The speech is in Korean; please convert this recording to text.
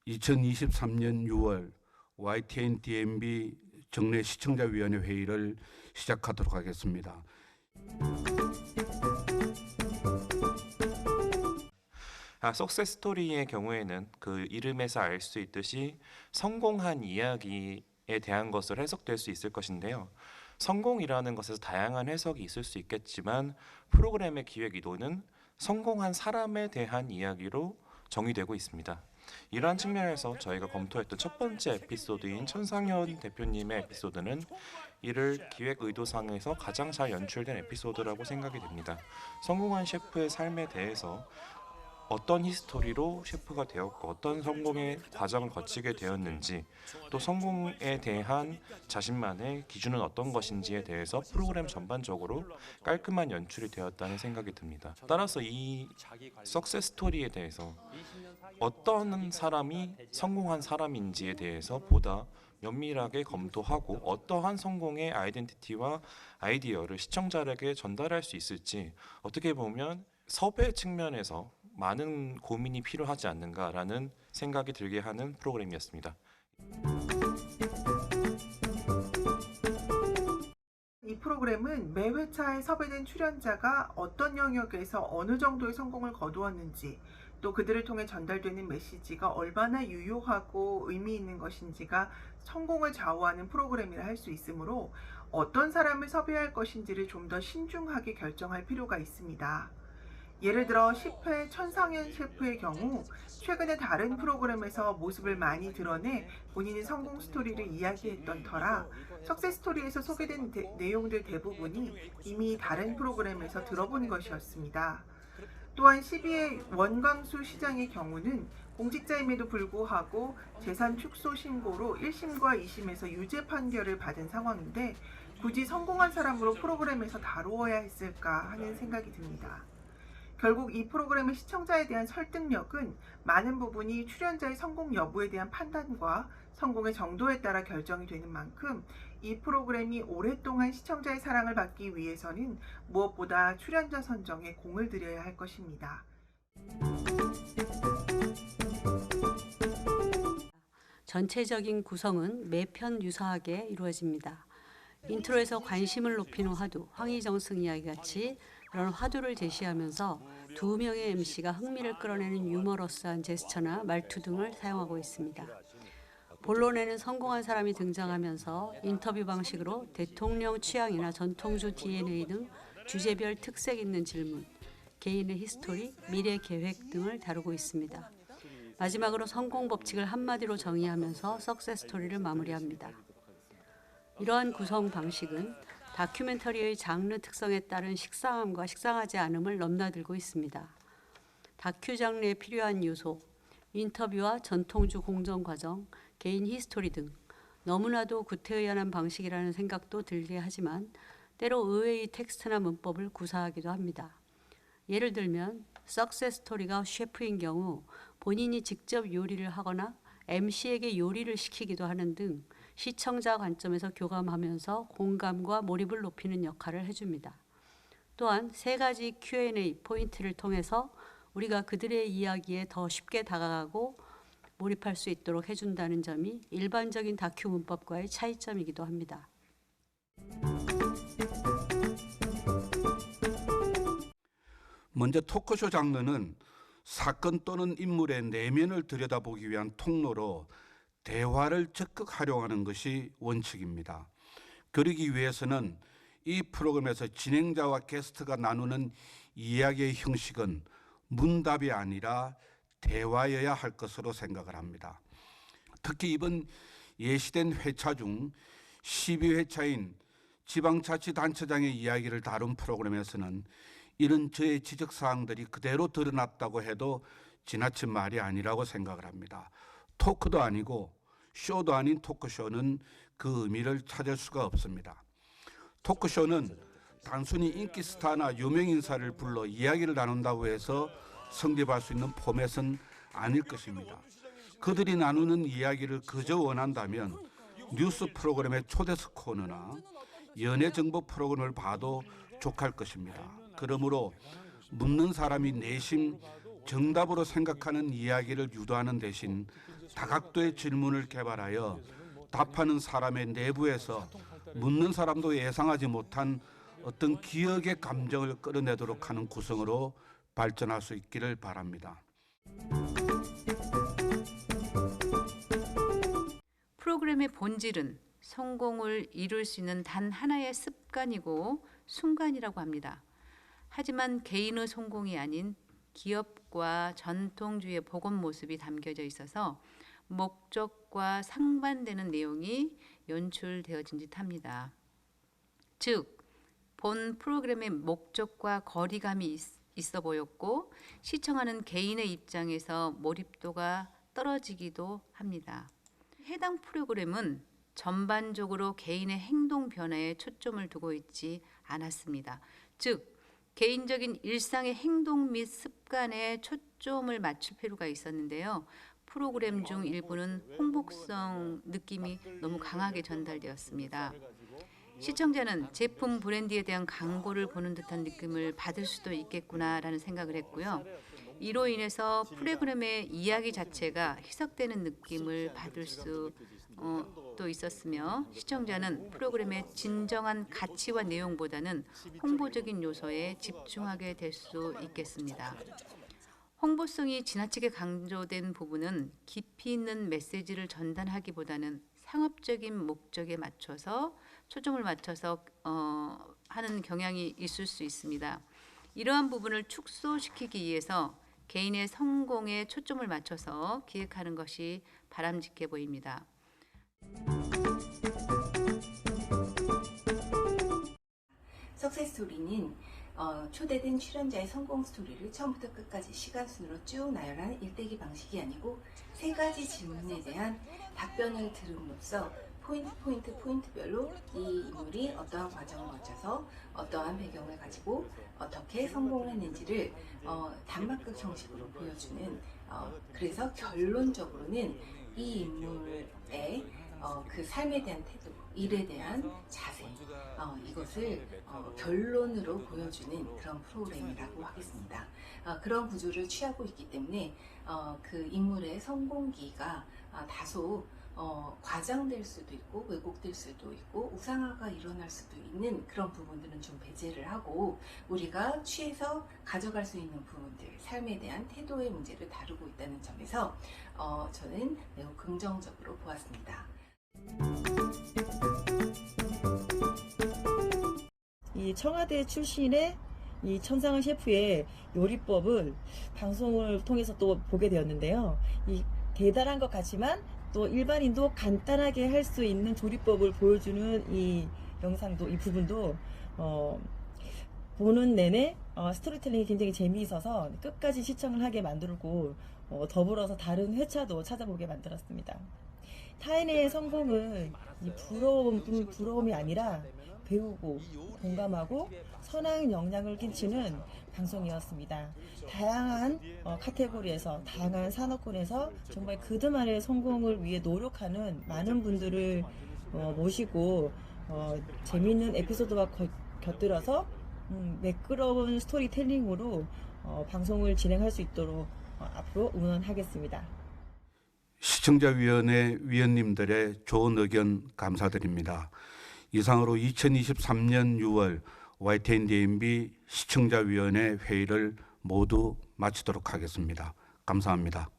2023년 6월 YTN DMB 정례 시청자위원회 회의를 시작하도록 하겠습니다. 석세스 스토리의 경우에는 그 이름에서 알 수 있듯이 성공한 이야기에 대한 것을 해석될 수 있을 것인데요. 성공이라는 것에서 다양한 해석이 있을 수 있겠지만 프로그램의 기획 의도는 성공한 사람에 대한 이야기로 정의되고 있습니다. 이러한 측면에서 저희가 검토했던 첫 번째 에피소드인 천상현 대표님의 에피소드는 이를 기획 의도상에서 가장 잘 연출된 에피소드라고 생각이 됩니다. 성공한 셰프의 삶에 대해서 어떤 히스토리로 셰프가 되었고 어떤 성공의 과정을 거치게 되었는지, 또 성공에 대한 자신만의 기준은 어떤 것인지에 대해서 프로그램 전반적으로 깔끔한 연출이 되었다는 생각이 듭니다. 따라서 이 석세스 스토리에 대해서 어떤 사람이 성공한 사람인지에 대해서 보다 면밀하게 검토하고 어떠한 성공의 아이덴티티와 아이디어를 시청자에게 전달할 수 있을지, 어떻게 보면 섭외 측면에서 많은 고민이 필요하지 않는가라는 생각이 들게 하는 프로그램이었습니다. 이 프로그램은 매 회차에 섭외된 출연자가 어떤 영역에서 어느 정도의 성공을 거두었는지, 또 그들을 통해 전달되는 메시지가 얼마나 유효하고 의미 있는 것인지가 성공을 좌우하는 프로그램이라 할 수 있으므로 어떤 사람을 섭외할 것인지를 좀 더 신중하게 결정할 필요가 있습니다. 예를 들어 10회 천상현 셰프의 경우 최근에 다른 프로그램에서 모습을 많이 드러내 본인의 성공 스토리를 이야기했던 터라 석세스 스토리에서 소개된 내용들 대부분이 이미 다른 프로그램에서 들어본 것이었습니다. 또한 12회 원광수 시장의 경우는 공직자임에도 불구하고 재산 축소 신고로 1심과 2심에서 유죄 판결을 받은 상황인데 굳이 성공한 사람으로 프로그램에서 다루어야 했을까 하는 생각이 듭니다. 결국 이 프로그램의 시청자에 대한 설득력은 많은 부분이 출연자의 성공 여부에 대한 판단과 성공의 정도에 따라 결정이 되는 만큼 이 프로그램이 오랫동안 시청자의 사랑을 받기 위해서는 무엇보다 출연자 선정에 공을 들여야 할 것입니다. 전체적인 구성은 매편 유사하게 이루어집니다. 인트로에서 관심을 높이는 화두, 황희정승 이야기같이 그런 화두를 제시하면서 두 명의 MC가 흥미를 끌어내는 유머러스한 제스처나 말투 등을 사용하고 있습니다. 본론에는 성공한 사람이 등장하면서 인터뷰 방식으로 대통령 취향이나 전통주 DNA 등 주제별 특색 있는 질문, 개인의 히스토리, 미래 계획 등을 다루고 있습니다. 마지막으로 성공 법칙을 한마디로 정의하면서 석세스 스토리를 마무리합니다. 이러한 구성 방식은 다큐멘터리의 장르 특성에 따른 식상함과 식상하지 않음을 넘나들고 있습니다. 다큐 장르에 필요한 요소, 인터뷰와 전통주 공정 과정, 개인 히스토리 등 너무나도 구태의연한 방식이라는 생각도 들게 하지만 때로 의외의 텍스트나 문법을 구사하기도 합니다. 예를 들면 석세스 스토리가 셰프인 경우 본인이 직접 요리를 하거나 MC에게 요리를 시키기도 하는 등 시청자 관점에서 교감하면서 공감과 몰입을 높이는 역할을 해줍니다. 또한 세 가지 Q&A 포인트를 통해서 우리가 그들의 이야기에 더 쉽게 다가가고 몰입할 수 있도록 해준다는 점이 일반적인 다큐 문법과의 차이점이기도 합니다. 먼저 토크쇼 장르는 사건 또는 인물의 내면을 들여다보기 위한 통로로 대화를 적극 활용하는 것이 원칙입니다. 그러기 위해서는 이 프로그램에서 진행자와 게스트가 나누는 이야기의 형식은 문답이 아니라 대화여야 할 것으로 생각을 합니다. 특히 이번 예시된 회차 중 12회차인 지방자치단체장의 이야기를 다룬 프로그램에서는 이런 저의 지적사항들이 그대로 드러났다고 해도 지나친 말이 아니라고 생각을 합니다. 토크도 아니고 쇼도 아닌 토크쇼는 그 의미를 찾을 수가 없습니다. 토크쇼는 단순히 인기 스타나 유명 인사를 불러 이야기를 나눈다고 해서 성립할 수 있는 포맷은 아닐 것입니다. 그들이 나누는 이야기를 그저 원한다면 뉴스 프로그램의 초대석 코너나 연예 정보 프로그램을 봐도 족할 것입니다. 그러므로 묻는 사람이 내심 정답으로 생각하는 이야기를 유도하는 대신 다각도의 질문을 개발하여 답하는 사람의 내부에서 묻는 사람도 예상하지 못한 어떤 기억의 감정을 끌어내도록 하는 구성으로 발전할 수 있기를 바랍니다. 프로그램의 본질은 성공을 이룰 수 있는 단 하나의 습관이고 순간이라고 합니다. 하지만 개인의 성공이 아닌 기업과 전통주의의 복원 모습이 담겨져 있어서 목적과 상반되는 내용이 연출되어진 듯합니다. 즉, 본 프로그램의 목적과 거리감이 있어 보였고 시청하는 개인의 입장에서 몰입도가 떨어지기도 합니다. 해당 프로그램은 전반적으로 개인의 행동 변화에 초점을 두고 있지 않았습니다. 즉, 개인적인 일상의 행동 및 습관에 초점을 맞출 필요가 있었는데요. 프로그램 중 일부는 홍보성 느낌이 너무 강하게 전달되었습니다. 시청자는 제품 브랜드에 대한 광고를 보는 듯한 느낌을 받을 수도 있겠구나라는 생각을 했고요. 이로 인해서 프로그램의 이야기 자체가 희석되는 느낌을 받을 수도 있었으며 시청자는 프로그램의 진정한 가치와 내용보다는 홍보적인 요소에 집중하게 될 수 있겠습니다. 홍보성이 지나치게 강조된 부분은 깊이 있는 메시지를 전달하기보다는 상업적인 목적에 맞춰서 초점을 맞춰서 하는 경향이 있을 수 있습니다. 이러한 부분을 축소시키기 위해서 개인의 성공에 초점을 맞춰서 기획하는 것이 바람직해 보입니다. 석세스 스토리는 초대된 출연자의 성공 스토리를 처음부터 끝까지 시간순으로 쭉 나열한 일대기 방식이 아니고 세 가지 질문에 대한 답변을 들음으로써 포인트별로 이 인물이 어떠한 과정을 거쳐서 어떠한 배경을 가지고 어떻게 성공을 했는지를 단막극 형식으로 보여주는 그래서 결론적으로는 이 인물의 그 삶에 대한 태도, 일에 대한 자세 이것을 결론으로 보여주는 그런 프로그램이라고 하겠습니다. 그런 구조를 취하고 있기 때문에 그 인물의 성공기가 다소 과장될 수도 있고 왜곡될 수도 있고 우상화가 일어날 수도 있는 그런 부분들은 좀 배제를 하고 우리가 취해서 가져갈 수 있는 부분들, 삶에 대한 태도의 문제를 다루고 있다는 점에서 저는 매우 긍정적으로 보았습니다. 이 청와대 출신의 이 천상은 셰프의 요리법을 방송을 통해서 또 보게 되었는데요. 이 대단한 것 같지만 또 일반인도 간단하게 할 수 있는 조리법을 보여주는 이 영상도, 이 부분도 보는 내내 스토리텔링이 굉장히 재미있어서 끝까지 시청을 하게 만들고 더불어서 다른 회차도 찾아보게 만들었습니다. 타인의 성공은 이 부러움이 아니라 배우고 공감하고 선한 영향을 끼치는 방송이었습니다. 다양한 카테고리에서 다양한 산업군에서 정말 그들만의 성공을 위해 노력하는 많은 분들을 모시고 재미있는 에피소드와 곁들여서 매끄러운 스토리텔링으로 방송을 진행할 수 있도록 앞으로 응원하겠습니다. 시청자위원회 위원님들의 좋은 의견 감사드립니다. 이상으로 2023년 6월 YTN-DMB 시청자위원회 회의를 모두 마치도록 하겠습니다. 감사합니다.